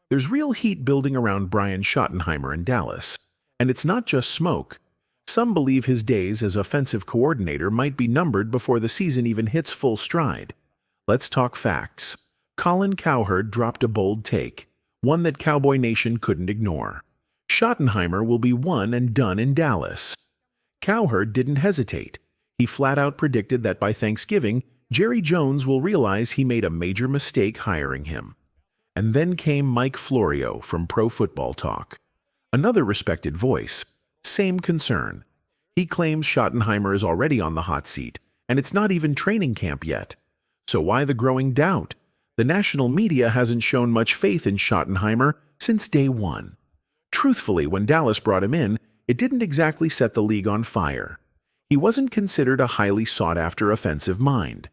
There's real heat building around Brian Schottenheimer in Dallas. And it's not just smoke. Some believe his days as offensive coordinator might be numbered before the season even hits full stride. Let's talk facts. Colin Cowherd dropped a bold take, one that Cowboy Nation couldn't ignore. Schottenheimer will be one and done in Dallas. Cowherd didn't hesitate. He flat out predicted that by Thanksgiving, Jerry Jones will realize he made a major mistake hiring him. And then came Mike Florio from Pro Football Talk. Another respected voice. Same concern. He claims Schottenheimer is already on the hot seat, and it's not even training camp yet. So why the growing doubt? The national media hasn't shown much faith in Schottenheimer since day one. Truthfully, when Dallas brought him in, it didn't exactly set the league on fire. He wasn't considered a highly sought-after offensive mind.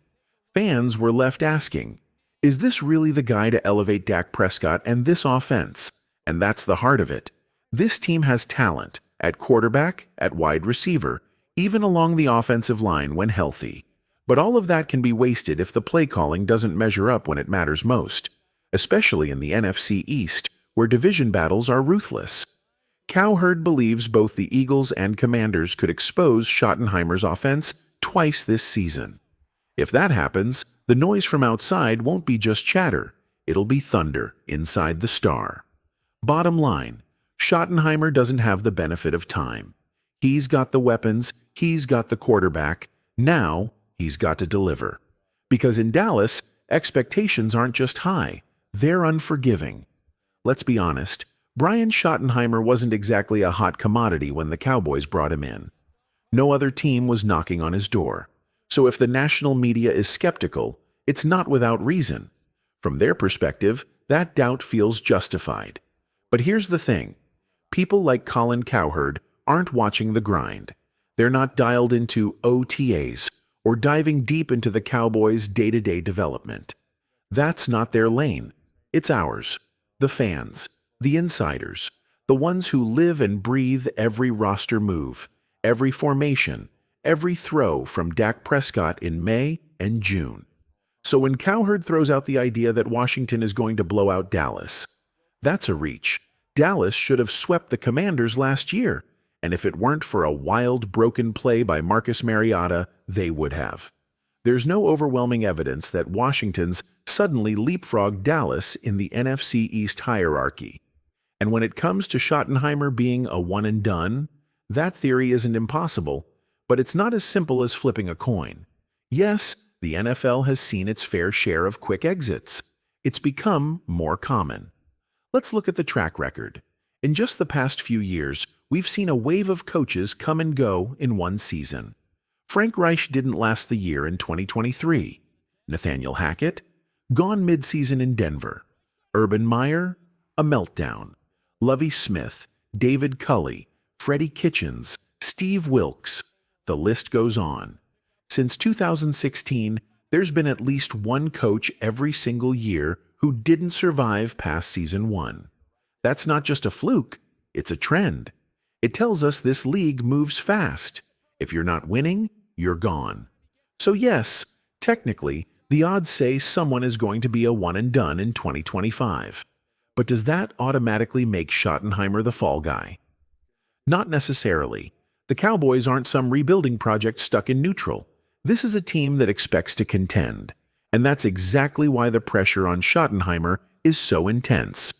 Fans were left asking, is this really the guy to elevate Dak Prescott and this offense? And that's the heart of it. This team has talent, at quarterback, at wide receiver, even along the offensive line when healthy. But all of that can be wasted if the play calling doesn't measure up when it matters most, especially in the NFC East, where division battles are ruthless. Cowherd believes both the Eagles and Commanders could expose Schottenheimer's offense twice this season. If that happens, the noise from outside won't be just chatter, it'll be thunder inside the star. Bottom line, Schottenheimer doesn't have the benefit of time. He's got the weapons, he's got the quarterback, now he's got to deliver. Because in Dallas, expectations aren't just high, they're unforgiving. Let's be honest, Brian Schottenheimer wasn't exactly a hot commodity when the Cowboys brought him in. No other team was knocking on his door. So if the national media is skeptical, it's not without reason. From their perspective, that doubt feels justified. But here's the thing. People like Colin Cowherd aren't watching the grind. They're not dialed into OTAs or diving deep into the Cowboys' day-to-day development. That's not their lane. It's ours. The fans, the insiders, the ones who live and breathe every roster move, every formation, every throw from Dak Prescott in May and June. So when Cowherd throws out the idea that Washington is going to blow out Dallas, that's a reach. Dallas should have swept the Commanders last year, and if it weren't for a wild, broken play by Marcus Mariota, they would have. There's no overwhelming evidence that Washington's suddenly leapfrogged Dallas in the NFC East hierarchy. And when it comes to Schottenheimer being a one-and-done, that theory isn't impossible, but it's not as simple as flipping a coin. Yes, the NFL has seen its fair share of quick exits. It's become more common. Let's look at the track record. In just the past few years, we've seen a wave of coaches come and go in one season. Frank Reich didn't last the year in 2023. Nathaniel Hackett, gone mid-season in Denver. Urban Meyer, a meltdown. Lovie Smith, David Culley, Freddie Kitchens, Steve Wilkes. The list goes on. Since 2016, there's been at least one coach every single year who didn't survive past season one. That's not just a fluke, it's a trend. It tells us this league moves fast. If you're not winning, you're gone. So yes, technically, the odds say someone is going to be a one-and-done in 2025. But does that automatically make Schottenheimer the fall guy? Not necessarily. The Cowboys aren't some rebuilding project stuck in neutral. This is a team that expects to contend. And that's exactly why the pressure on Schottenheimer is so intense.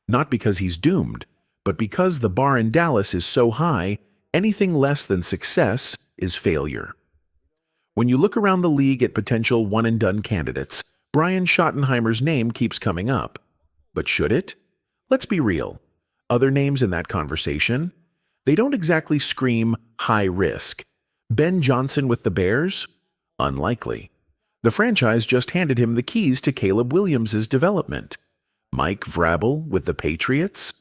Not because he's doomed, but because the bar in Dallas is so high, anything less than success is failure. When you look around the league at potential one-and-done candidates, Brian Schottenheimer's name keeps coming up. But should it? Let's be real. Other names in that conversation? They don't exactly scream high risk. Ben Johnson with the Bears? Unlikely. The franchise just handed him the keys to Caleb Williams' development. Mike Vrabel with the Patriots?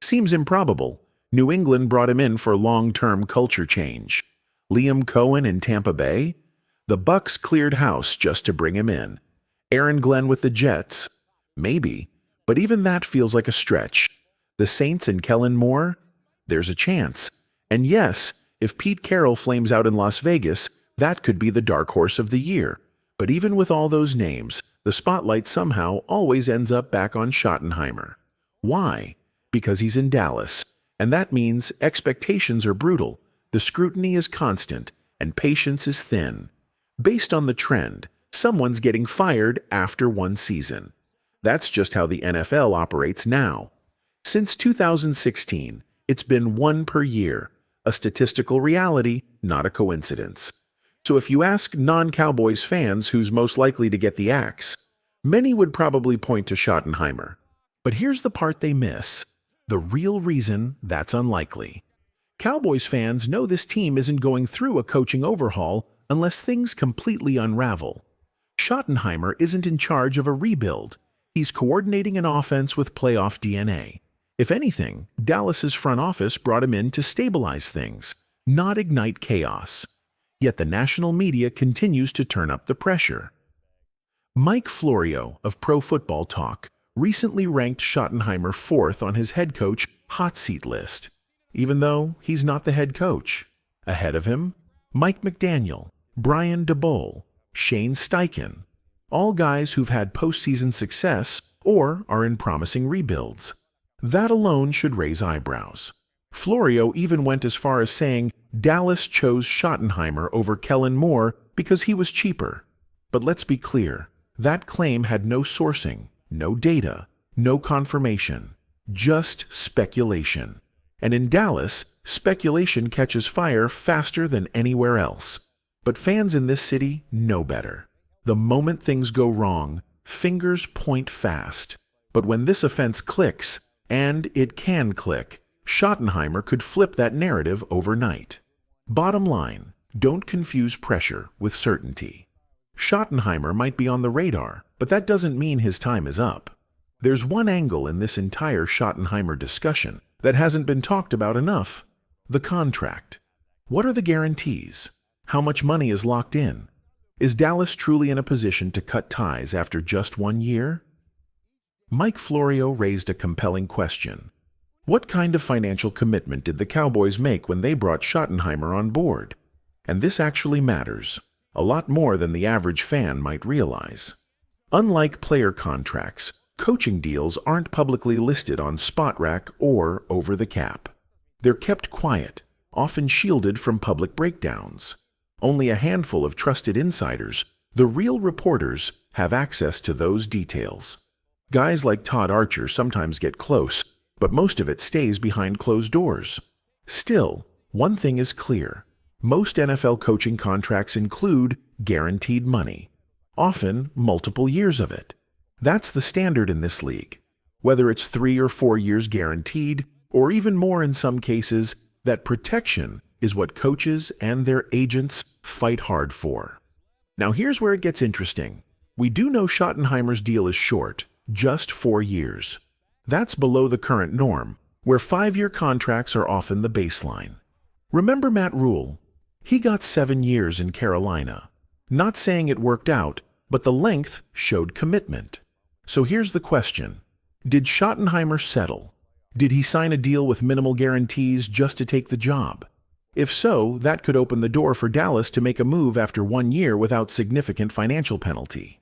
Seems improbable. New England brought him in for long-term culture change. Liam Cohen in Tampa Bay? The Bucs cleared house just to bring him in. Aaron Glenn with the Jets? Maybe, but even that feels like a stretch. The Saints and Kellen Moore? There's a chance. And yes, if Pete Carroll flames out in Las Vegas, that could be the dark horse of the year. But even with all those names, the spotlight somehow always ends up back on Schottenheimer. Why? Because he's in Dallas, and that means expectations are brutal, the scrutiny is constant, and patience is thin. Based on the trend, someone's getting fired after one season. That's just how the NFL operates now. Since 2016, it's been one per year, a statistical reality, not a coincidence. So if you ask non-Cowboys fans who's most likely to get the axe, many would probably point to Schottenheimer. But here's the part they miss: the real reason that's unlikely. Cowboys fans know this team isn't going through a coaching overhaul unless things completely unravel. Schottenheimer isn't in charge of a rebuild. He's coordinating an offense with playoff DNA. If anything, Dallas's front office brought him in to stabilize things, not ignite chaos. Yet the national media continues to turn up the pressure. Mike Florio of Pro Football Talk recently ranked Schottenheimer fourth on his head coach hot seat list, even though he's not the head coach. Ahead of him, Mike McDaniel, Brian DeBole, Shane Steichen, all guys who've had postseason success or are in promising rebuilds. That alone should raise eyebrows. Florio even went as far as saying Dallas chose Schottenheimer over Kellen Moore because he was cheaper. But let's be clear, that claim had no sourcing, no data, no confirmation, just speculation. And in Dallas, speculation catches fire faster than anywhere else. But fans in this city know better. The moment things go wrong, fingers point fast. But when this offense clicks, and it can click, Schottenheimer could flip that narrative overnight. Bottom line, don't confuse pressure with certainty. Schottenheimer might be on the radar, but that doesn't mean his time is up. There's one angle in this entire Schottenheimer discussion that hasn't been talked about enough: the contract. What are the guarantees? How much money is locked in? Is Dallas truly in a position to cut ties after just 1 year? Mike Florio raised a compelling question. What kind of financial commitment did the Cowboys make when they brought Schottenheimer on board? And this actually matters, a lot more than the average fan might realize. Unlike player contracts, coaching deals aren't publicly listed on SpotRack or Over the Cap. They're kept quiet, often shielded from public breakdowns. Only a handful of trusted insiders, the real reporters, have access to those details. Guys like Todd Archer sometimes get close, but most of it stays behind closed doors. Still, one thing is clear: most NFL coaching contracts include guaranteed money, often multiple years of it. That's the standard in this league. Whether it's 3 or 4 years guaranteed, or even more in some cases, that protection is what coaches and their agents fight hard for. Now here's where it gets interesting. We do know Schottenheimer's deal is short, just 4 years. That's below the current norm, where 5-year contracts are often the baseline. Remember Matt Rule? He got 7 years in Carolina. Not saying it worked out, but the length showed commitment. So here's the question: did Schottenheimer settle? Did he sign a deal with minimal guarantees just to take the job? If so, that could open the door for Dallas to make a move after 1 year without significant financial penalty.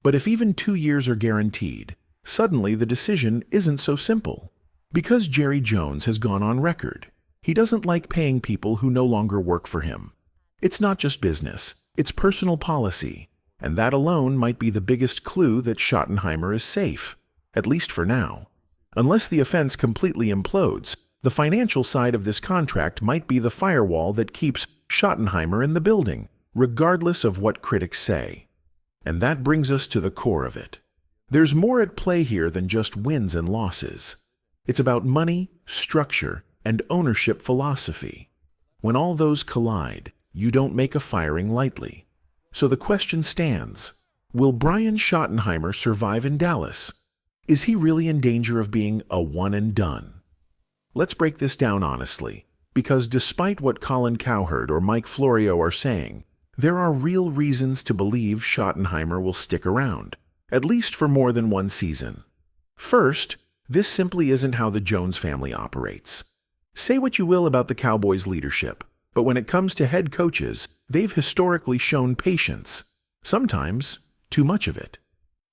But if even 2 years are guaranteed, suddenly the decision isn't so simple. Because Jerry Jones has gone on record, he doesn't like paying people who no longer work for him. It's not just business, it's personal policy, and that alone might be the biggest clue that Schottenheimer is safe, at least for now. Unless the offense completely implodes, the financial side of this contract might be the firewall that keeps Schottenheimer in the building, regardless of what critics say. And that brings us to the core of it. There's more at play here than just wins and losses. It's about money, structure, and ownership philosophy. When all those collide, you don't make a firing lightly. So the question stands: will Brian Schottenheimer survive in Dallas? Is he really in danger of being a one and done? Let's break this down honestly, because despite what Colin Cowherd or Mike Florio are saying, there are real reasons to believe Schottenheimer will stick around, at least for more than 1 season. First, this simply isn't how the Jones family operates. Say what you will about the Cowboys' leadership, but when it comes to head coaches, they've historically shown patience, sometimes too much of it.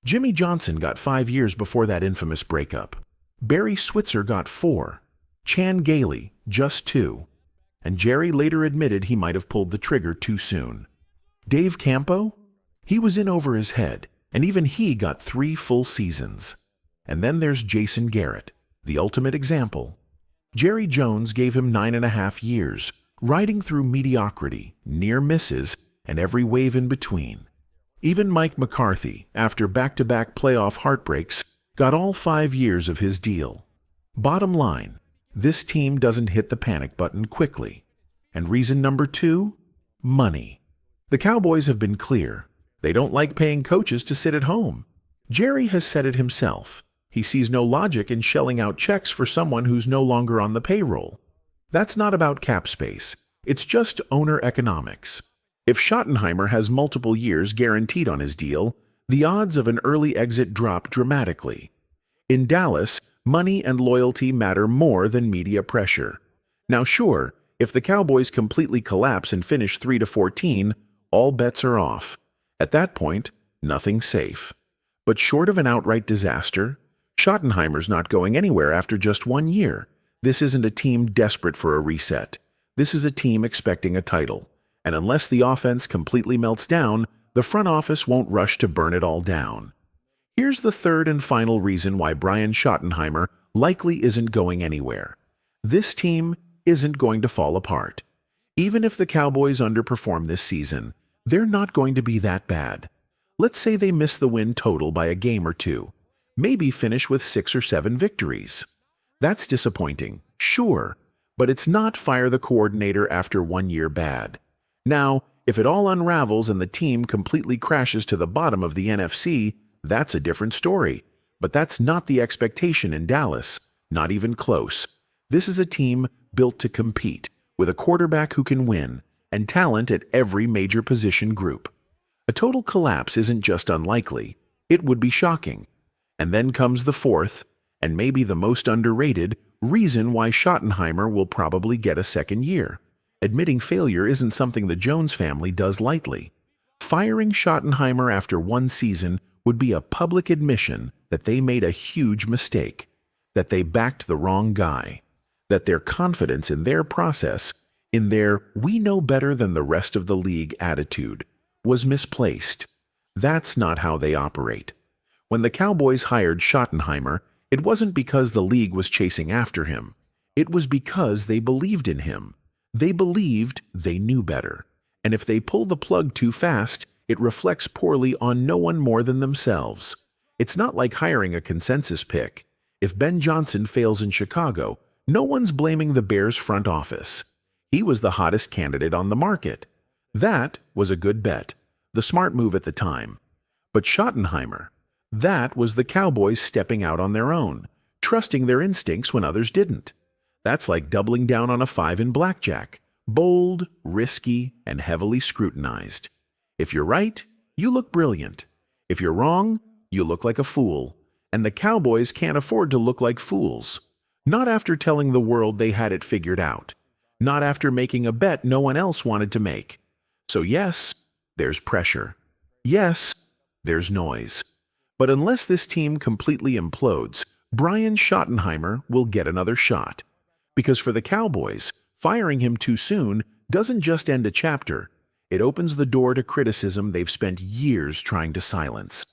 Jimmy Johnson got 5 years before that infamous breakup. Barry Switzer got 4. Chan Gailey, just 2. And Jerry later admitted he might have pulled the trigger too soon. Dave Campo? He was in over his head, and even he got 3 full seasons. And then there's Jason Garrett, the ultimate example. Jerry Jones gave him 9.5 years, riding through mediocrity, near misses, and every wave in between. Even Mike McCarthy, after back-to-back playoff heartbreaks, got all 5 years of his deal. Bottom line, this team doesn't hit the panic button quickly. And reason number 2? Money. The Cowboys have been clear. They don't like paying coaches to sit at home. Jerry has said it himself. He sees no logic in shelling out checks for someone who's no longer on the payroll. That's not about cap space. It's just owner economics. If Schottenheimer has multiple years guaranteed on his deal, the odds of an early exit drop dramatically. In Dallas, money and loyalty matter more than media pressure. Now sure, if the Cowboys completely collapse and finish 3-14, all bets are off. At that point, nothing's safe. But short of an outright disaster, Schottenheimer's not going anywhere after just 1 year. This isn't a team desperate for a reset. This is a team expecting a title. And unless the offense completely melts down, the front office won't rush to burn it all down. Here's the third and final reason why Brian Schottenheimer likely isn't going anywhere. This team isn't going to fall apart. Even if the Cowboys underperform this season, they're not going to be that bad. Let's say they miss the win total by a game or 2. Maybe finish with 6 or 7 victories. That's disappointing, sure, but it's not fire the coordinator after 1 year bad. Now, if it all unravels and the team completely crashes to the bottom of the NFC, that's a different story. But that's not the expectation in Dallas, not even close. This is a team built to compete, with a quarterback who can win, and talent at every major position group. A total collapse isn't just unlikely, it would be shocking. And then comes the fourth, and maybe the most underrated, reason why Schottenheimer will probably get a second year. Admitting failure isn't something the Jones family does lightly. Firing Schottenheimer after 1 season would be a public admission that they made a huge mistake, that they backed the wrong guy, that their confidence in their process, in their "we know better than the rest of the league" attitude, was misplaced. That's not how they operate. When the Cowboys hired Schottenheimer, it wasn't because the league was chasing after him. It was because they believed in him. They believed they knew better. And if they pull the plug too fast, it reflects poorly on no one more than themselves. It's not like hiring a consensus pick. If Ben Johnson fails in Chicago, no one's blaming the Bears front office. He was the hottest candidate on the market. That was a good bet, the smart move at the time. But Schottenheimer, that was the Cowboys stepping out on their own, trusting their instincts when others didn't. That's like doubling down on a 5 in blackjack, bold, risky, and heavily scrutinized. If you're right, you look brilliant. If you're wrong, you look like a fool. And the Cowboys can't afford to look like fools. Not after telling the world they had it figured out. Not after making a bet no one else wanted to make. So yes, there's pressure. Yes, there's noise. But unless this team completely implodes, Brian Schottenheimer will get another shot. Because for the Cowboys, firing him too soon doesn't just end a chapter. It opens the door to criticism they've spent years trying to silence.